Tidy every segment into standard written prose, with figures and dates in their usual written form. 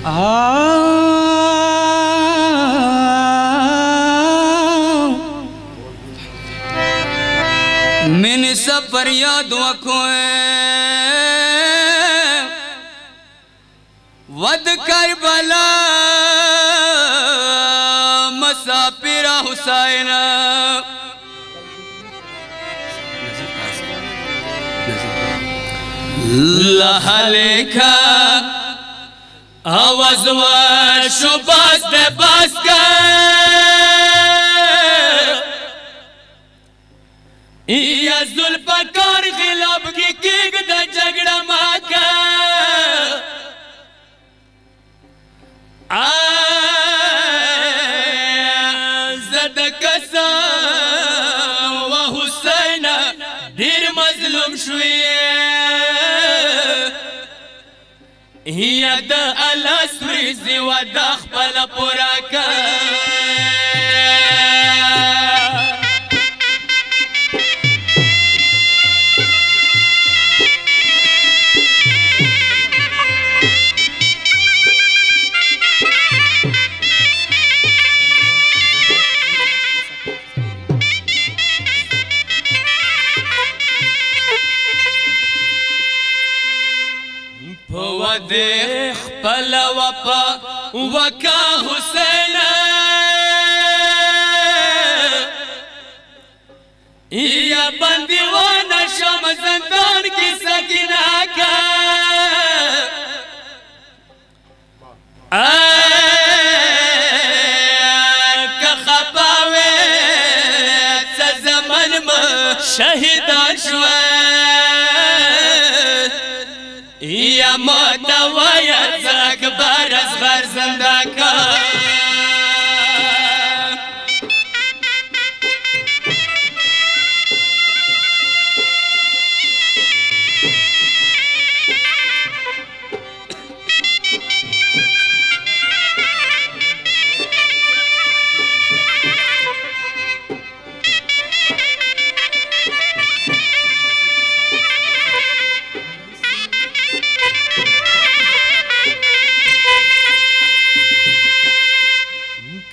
من سفر یاد وکوئے ود کربلا مسافر حسین لحلکا آواز و شباز دے باز یا ذوالفقار خلاف کی کیگ دا جگڑا ماکا زد کسا و حسین دیر مظلوم شویے یا دا الاسوریزی و دا خپل پوراکا دیکھ پلا وپا وکا حسین یا بندیوان شم زندان کی سکینہ کا کہ خپاوے سا زمن میں شہیدان شوئے یا موتا ویا زکبر اصغر زندہ کا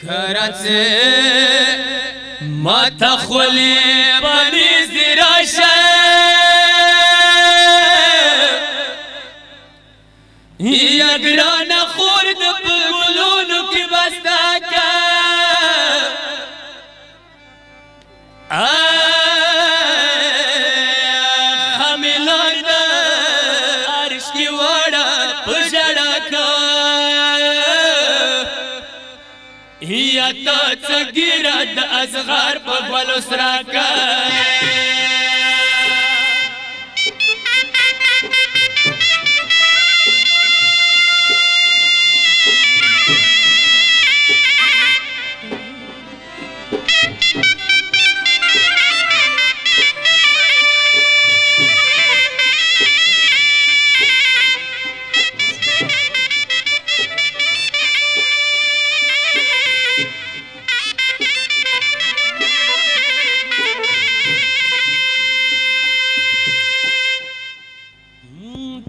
کرچے ماتا خولی بانی زیراشا یا گران خورد پگلونو کی بستا کا خمیلان دا عرش کی وڑا پجڑا کا یا تا چگیرد ازغار پا گولو سراکا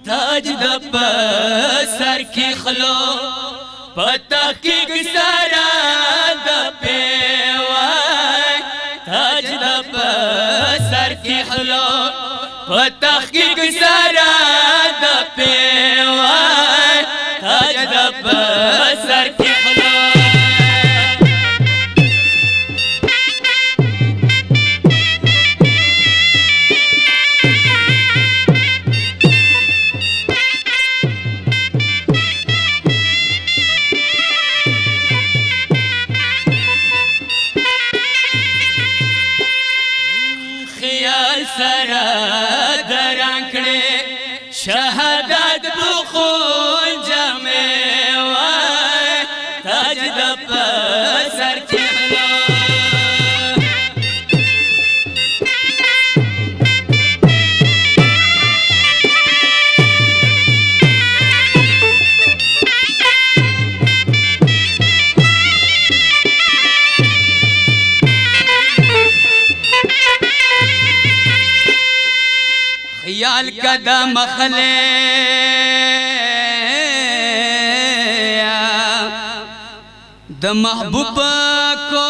تاج دب سر کی خلو پتا کی سارا دپیوائی تاج دب سر کی خلو پتا کی سارا دپیوائی تاج دب سر کی خلو سرا درانکڑے شہادت بخون جمعے وائے تاج دب سر چہلو خیال قدم خلے د محبوب کو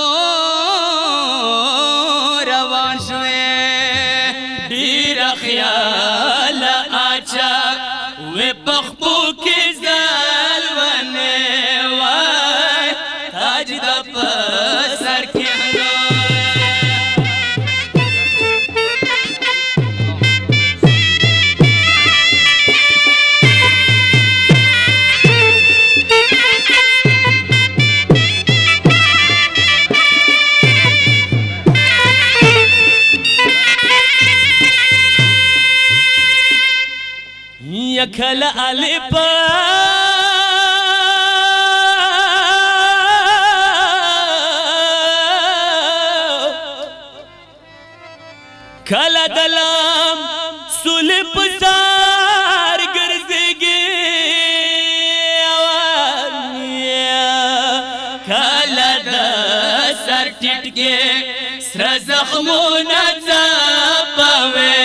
روان شوې ډیر خیال اچا و پخپو کې زال ونه وای تاج د سر کې کل علی پا کل دلام سولی پسار گرزگی کل دا سر ٹیٹ کے سر زخمون زباوے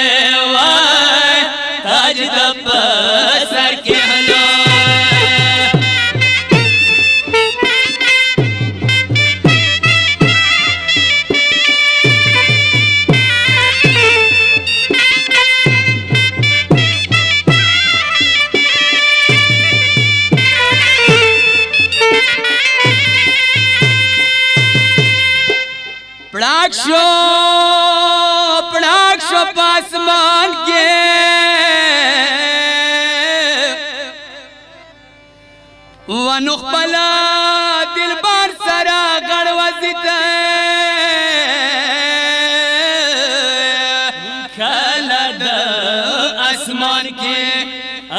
تاج دب سر کے ہلو پڑاک شو پاسمان کے ونخ پلا دل بار سرا گڑ وزیت کھلد اسمان کے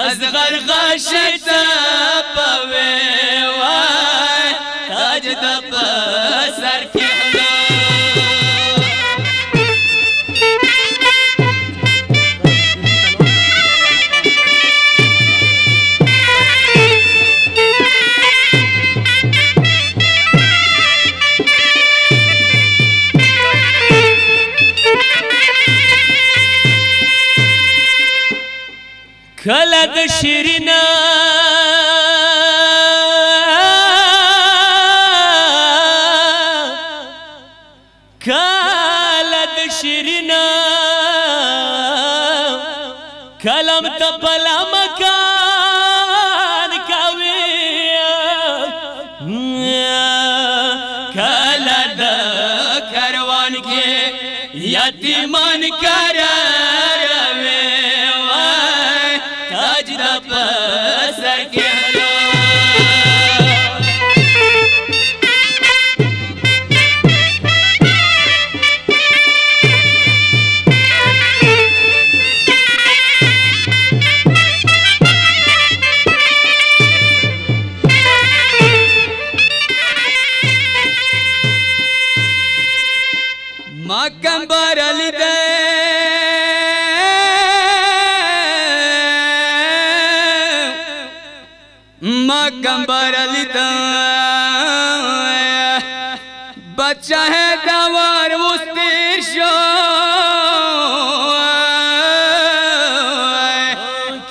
ازغر غشت پوے وائے تاج دب سر کے کلد شیرنا کلد شیرنا کلم تپلا مکان کاوی کلد کروان کے یتیمان کرار تاج دب سر کے ہلو مکمبر علی دے مکمبر علی دا بچہ ہے دوار مستیر شو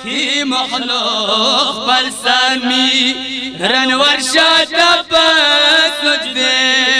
کی مخلوق پر سامی رنور شاد دب سجدے